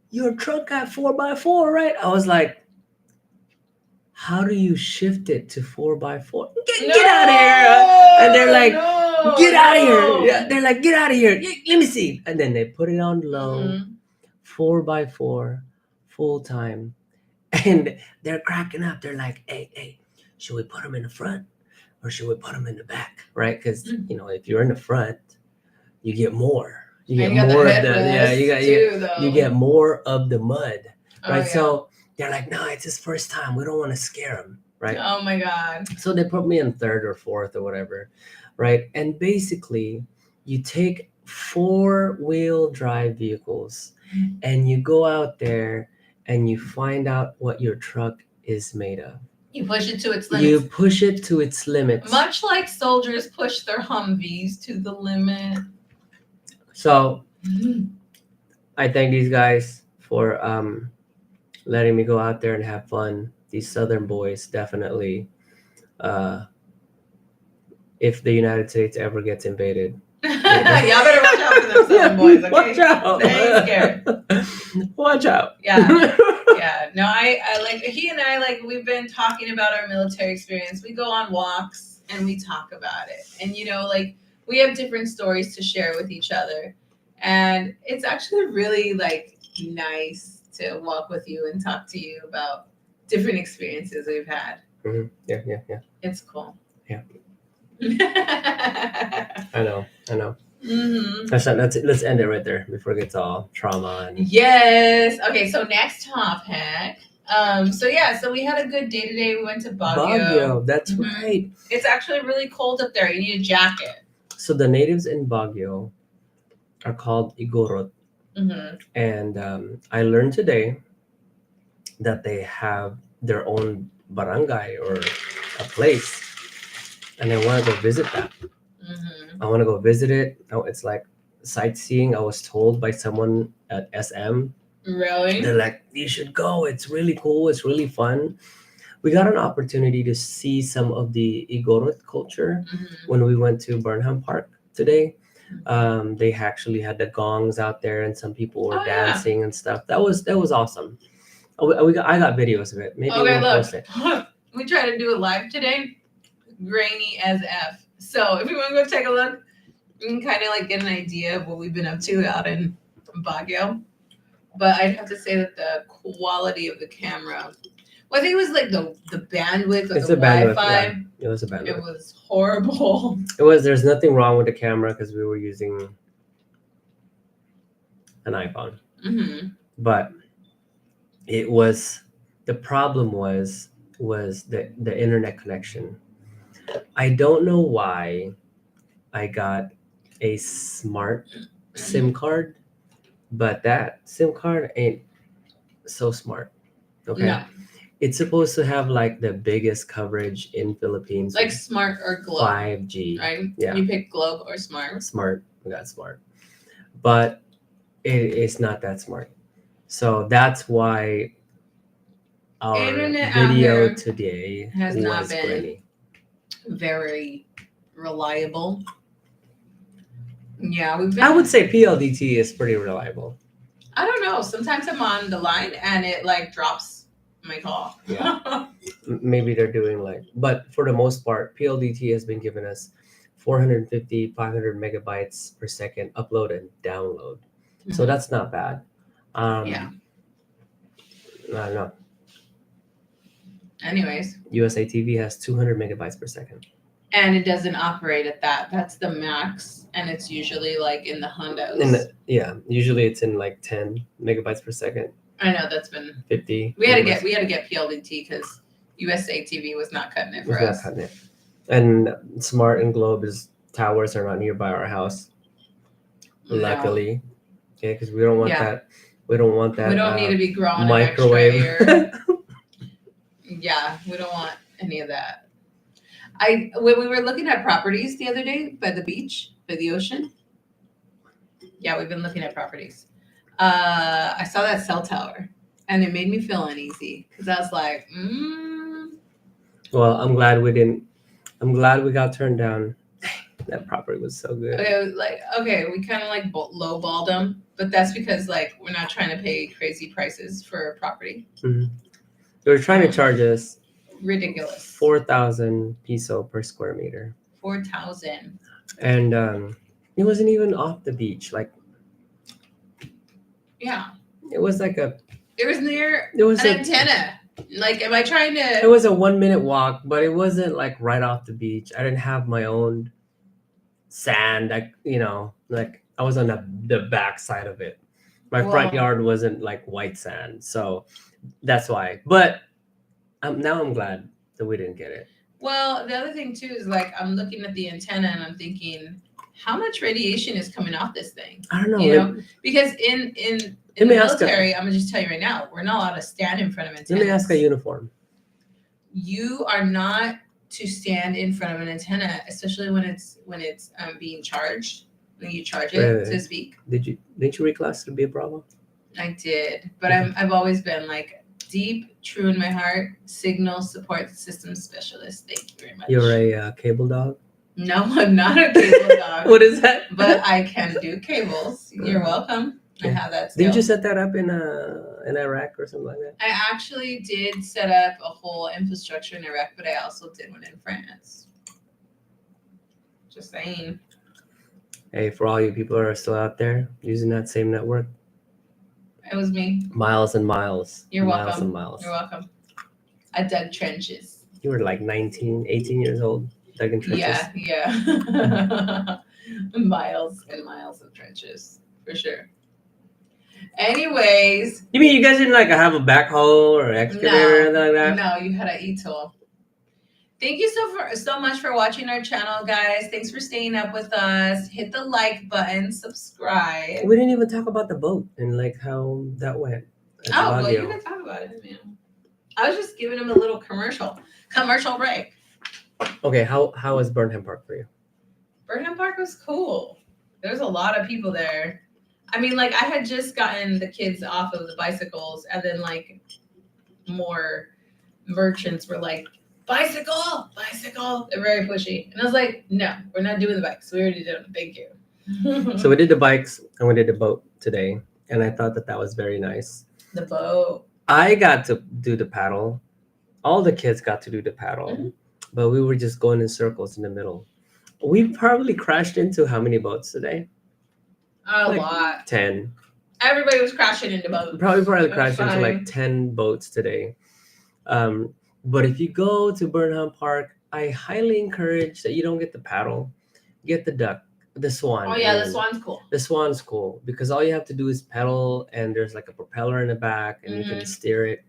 your truck got 4x4, right?" I was like, "How do you shift it to 4x4? Get out of here!" And they're like, "Get out of here!" Yeah, they're like, "Get out of here! Let me see." And then they put it on low, 4x4, full time, and they're cracking up. They're like, "Hey, should we put them in the front? or should we put them in the back, right? Because if you're in the front, you get more. You get And you got more the of the headrest too, though. you get more of the mud, Oh, right? yeah. So they're like, no, it's his first time. We don't want to scare him, right? Oh my God. So they put me in third or fourth or whatever, right? And basically, you take 4-wheel drive vehicles and you go out there and you find out what your truck is made of. You push it to its You limits. push it to its limits. Much like soldiers push their Humvees to the limit. So I thank these guys for letting me go out there and have fun. These Southern boys definitely. If the United States ever gets invaded, Y'all better watch out for them Southern boys, okay? Watch out. They ain't scared. Watch out. Yeah. Yeah. No, I like, he and I, like, we've been talking about our military experience. We go on walks and we talk about it. And, like, we have different stories to share with each other. And it's actually really, like, nice to walk with you and talk to you about different experiences we've had. Mm-hmm. Yeah. It's cool. Yeah. I know. Mm-hmm. Let's end it right there before it gets all trauma. Yes. Okay. So next topic. So we had a good day today. We went to Baguio. That's right. It's actually really cold up there. You need a jacket. So the natives in Baguio are called Igorot, and I learned today that they have their own barangay or a place, and I want to go visit that. I want to go visit it. Oh, it's like sightseeing. I was told by someone at SM. Really? They're like, you should go. It's really cool. It's really fun. We got an opportunity to see some of the Igorot culture when we went to Burnham Park today. They actually had the gongs out there, and some people were dancing and stuff. That was awesome. I got videos of it. Maybe we'll post it. We tried to do it live today. Grainy as F. So if you want to go take a look, you can kind of like get an idea of what we've been up to out in Baguio. But I'd have to say that the quality of the camera, well, I think it was like the bandwidth of the Wi-Fi. Yeah. It was a bandwidth. It was horrible. There's nothing wrong with the camera because we were using an iPhone. But the problem was the internet connection. I don't know why I got a smart SIM card, but that SIM card ain't so smart. Okay. No. It's supposed to have like the biggest coverage in Philippines. Like Smart or Globe. 5G. Right? Yeah. You pick Globe or Smart. Smart. We got Smart. But it's not that smart. So that's why our internet video today has not been grainy. Very reliable. Yeah, I would say PLDT is pretty reliable. I don't know. Sometimes I'm on the line and it like drops my call. Yeah. Maybe they're doing but for the most part, PLDT has been giving us 450, 500 megabytes per second upload and download. So that's not bad. Yeah. I don't know. Anyways. USA TV has 200 megabytes per second. And it doesn't operate at that. That's the max. And it's usually like in the hundos. Usually it's in like 10 megabytes per second. I know that's been 50. We had to get PLDT because USA TV was not cutting it for us. Not cutting it. And Smart and Globe towers are not nearby our house. Luckily. Okay, because we don't want that. We don't want that. We don't need to be growing microwave. Yeah, we don't want any of that. When we were looking at properties the other day by the beach, by the ocean. Yeah, we've been looking at properties. I saw that cell tower, and it made me feel uneasy because I was like, Well, I'm glad we didn't. I'm glad we got turned down. That property was so good. We kind of like lowballed them, but that's because like we're not trying to pay crazy prices for property. They were trying to charge us ridiculous 4,000 peso per square meter. 4,000. And it wasn't even off the beach. Yeah. It was like It was near an antenna. Like, am I trying It to? was a 1 minute walk, but it wasn't like right off the beach. I didn't have my own sand. Like I was on the back side of it. My front Well, yard wasn't like white sand, so that's why. But now I'm glad that we didn't get it. well, the other thing too is like I'm looking at the antenna and I'm thinking, how much radiation is coming off this thing? I don't know. You know, because in Let the me ask military, I'm gonna just tell you right now, we're not allowed to stand in front of Let me ask a antennas. uniform. You are not to stand in front of an antenna, especially when it's being charged. When you charge it to speak. Didn't you reclass to be a Bravo? I did, but I've always been like deep, true in my heart, signal support system specialist. Thank you very much. You're a cable dog? No, I'm not a cable dog. What is that? But I can do cables. You're welcome. I have that skill. Didn't you set that up in Iraq or something like that? I actually did set up a whole infrastructure in Iraq, but I also did one in France. Just saying. Hey, for all you people that are still out there using that same network, it was me. Miles and miles. You're miles welcome. And miles. You're welcome. I dug trenches. You were like 19, 18 years old, digging trenches. Yeah. Miles and miles of trenches, for sure. Anyways. You mean you guys didn't like have a backhoe or excavator or anything like that? No, you had an e-tool. Thank you so much for watching our channel, guys. Thanks for staying up with us. Hit the like button, subscribe. We didn't even talk about the boat and like how that went. Well, you can talk about it, man. I was just giving him a little commercial break. Okay, how was Burnham Park for you? Burnham Park was cool. There's a lot of people there. I mean, like, I had just gotten the kids off of the bicycles, and then like more merchants were like, bicycle. They're very pushy. And I was like, no, we're not doing the bikes. We already did them. Thank you. So we did the bikes and we did the boat today. And I thought that was very nice. The boat. I got to do the paddle. All the kids got to do the paddle. Mm-hmm. But we were just going in circles in the middle. We probably crashed into how many boats today? A lot. 10. Everybody was crashing into boats. Probably crashed into like 10 boats today. But if you go to Burnham Park, I highly encourage that you don't get the paddle, get the duck, the swan. Oh yeah, the swan's cool. The swan's cool because all you have to do is pedal, and there's like a propeller in the back, and you can steer it.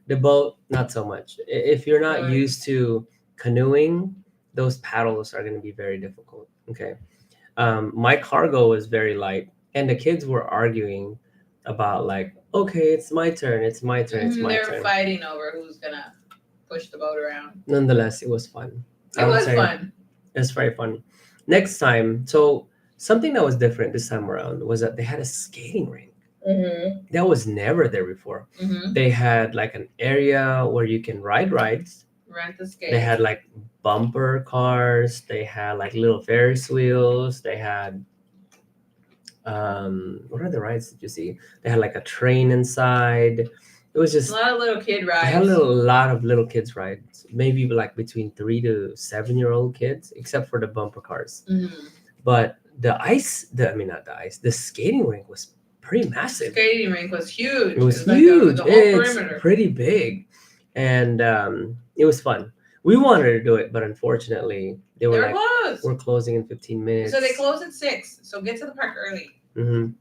The boat, not so much. If you're not used to canoeing, those paddles are going to be very difficult. Okay, my cargo was very light, and the kids were arguing about like, okay, it's my turn. It's my turn. They're fighting over who's gonna push the boat around. Nonetheless, it was fun. It was fun. It's very fun. Next time, so something that was different this time around was that they had a skating rink. Mm-hmm. That was never there before. Mm-hmm. They had like an area where you can ride rides. Rent the skate. They had like bumper cars. They had like little Ferris wheels. They had what are the rides that you see? They had like a train inside. It was just a lot of little kid rides. I had a lot of little kids rides, maybe like between 3 to 7-year-old kids, except for the bumper cars. Mm-hmm. But the skating rink was pretty massive. The skating rink was huge. It was huge. Like it's perimeter. Pretty big, and it was fun. We wanted to do it, but unfortunately, they were like, closed. We're closing in 15 minutes. So they close at 6. So get to the park early. Mm-hmm.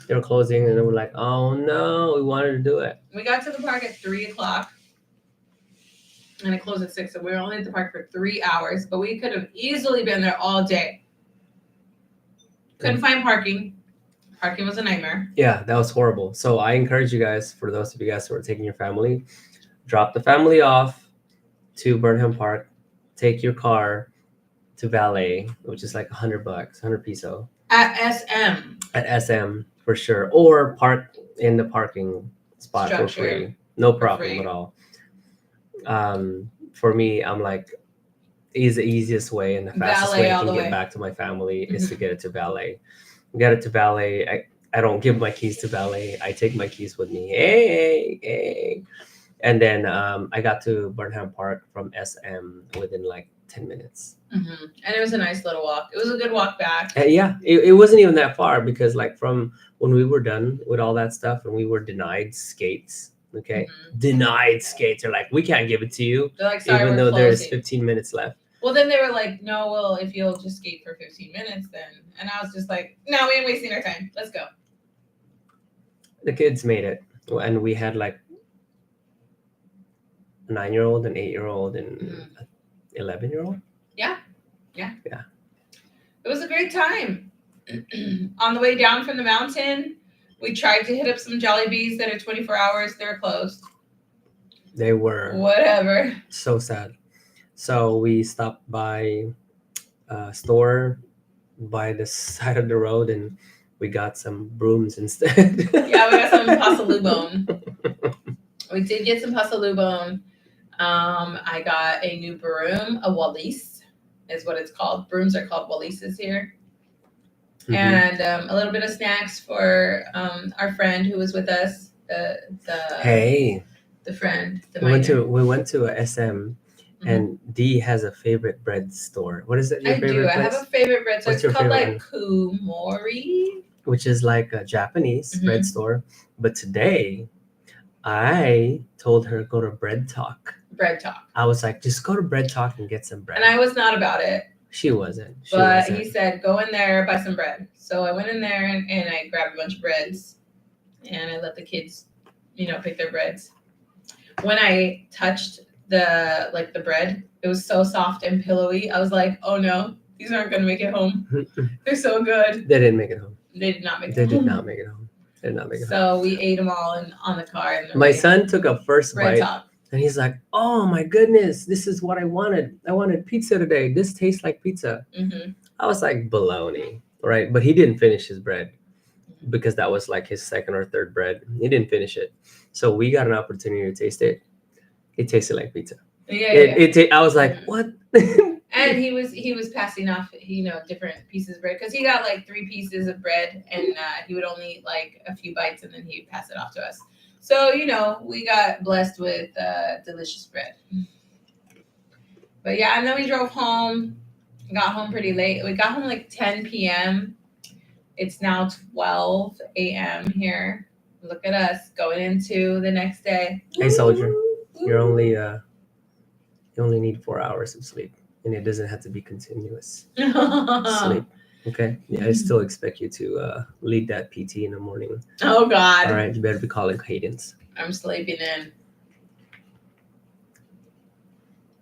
They were closing, and they were like, "Oh no, we wanted to do it." We got to the park at 3:00, and it closed at 6. So we were only at the park for 3 hours, but we could have easily been there all day. Couldn't find parking. Parking was a nightmare. Yeah, that was horrible. So I encourage you guys, for those of you guys who are taking your family, drop the family off to Burnham Park, take your car to valet, which is like $100, 100 peso. At SM. At SM. For sure, or park in the parking spot for free, no problem at all. For me, I'm like, is the easiest way and the fastest way I can get back to my family is to get it to valet. Get it to valet. I don't give my keys to valet. I take my keys with me. Hey. And then I got to Burnham Park from SM within like 10 minutes. Mm-hmm. And it was a nice little walk. It was a good walk back. It wasn't even that far because like from when we were done with all that stuff and we were denied skates Okay, Mhm. denied skates. They're like, we can't give it to you, They're like, sorry, even we're though there's closing. 15 minutes left. Well, then they were like, no, well, if you'll just skate for 15 minutes, then. And I was just like, no, we ain't wasting our time. Let's go. The kids made it, and we had like a 9-year-old, an 8-year-old, and Mhm. 11-year-old. It was a great time. On the way down from the mountain, we tried to hit up some Jollibees that are 24 hours. They're closed. They were Whatever. so sad. So we stopped by a store by the side of the road, and we got some brooms instead. Yeah, we got some pasalubone. We did get some pasalubone. I got a new broom, a walise is what it's called. Brooms are called walises here. Mhm. And a little bit of snacks for our friend who was with us. Hey, The friend, the we went minor. to a SM, and Dee has a favorite bread store. What is it? Your I favorite do. I place? have a favorite bread. So What's it's your called favorite like Kumori. Which is like a Japanese Mhm. bread store. But today, I told her go to Bread Talk. Bread Talk. I was like, just go to Bread Talk and get some bread. And I was not about it. She wasn't. But he said, go in there, buy some bread. So I went in there and I grabbed a bunch of breads. And I let the kids, pick their breads. When I touched the bread, it was so soft and pillowy. I was like, oh no, these aren't going to make it home. They're so good. They didn't make it home. They did not make it They home. did not make it home. They did not make it home. So we ate them all on the car. My son took a first Bread bite. Talk. And he's like, oh my goodness, this is what I wanted. I wanted pizza today. This tastes like pizza. Mm-hmm. I was like, baloney, right? But he didn't finish his bread because that was like his second or third bread. He didn't finish it. So we got an opportunity to taste it. It tasted like pizza. Yeah. I was like, what? And he was passing off, different pieces of bread because he got like 3 pieces of bread and he would only eat like a few bites and then he'd pass it off to us. So, we got blessed with delicious bread. But yeah, and then we drove home, got home pretty late. We got home like 10 p.m. It's now 12 a.m. here. Look at us going into the next day. Hey, soldier, you only need 4 hours of sleep, and it doesn't have to be continuous sleep. Okay. Yeah, I still expect you to lead that PT in the morning. Oh God. All right, you better be calling cadence. I'm sleeping in.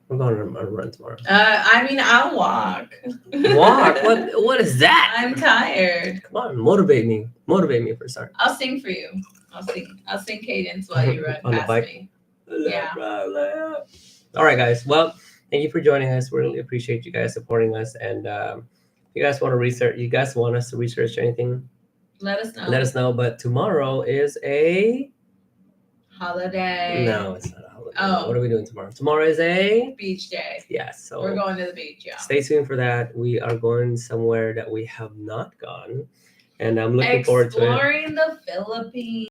We're going on a run tomorrow. I'll walk. Walk? What is that? I'm tired. Come on, motivate me. Motivate me for a start. I'll sing for you. I'll sing cadence while you run On the past bike? me. Yeah. All right, guys. Well, thank you for joining us. We really appreciate you guys supporting us. And if you guys want us to research anything, let us know. Let us know. But tomorrow is a holiday. No, it's not a holiday. Oh. What are we doing tomorrow? Tomorrow is a beach day. Yes. So we're going to the beach. Yeah. Stay tuned for that. We are going somewhere that we have not gone, and I'm looking forward to it. Exploring the Philippines.